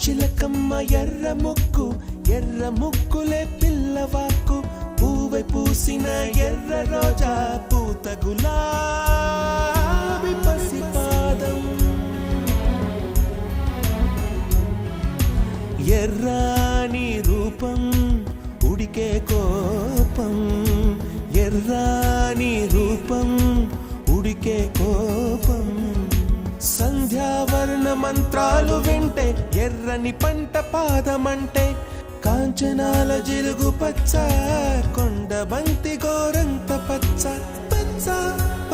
చిలకమ్మ ఎర్ర ముక్కులే పిల్లవాకు పూవై పూసిన ఎర్ర రోజా పూత గులాబీ పసిపాదం ఎర్రాని రూపం ఉడికే కోపం ఎర్రాని రూపం ఉడికే కోపం సంధ్యావర్ణ మంత్రాలు వింటే ఎర్రని పంట పాదమంటే కాంచనాల జిలుగు పచ్చ కొండ బంతి గోరంత పచ్చ పచ్చ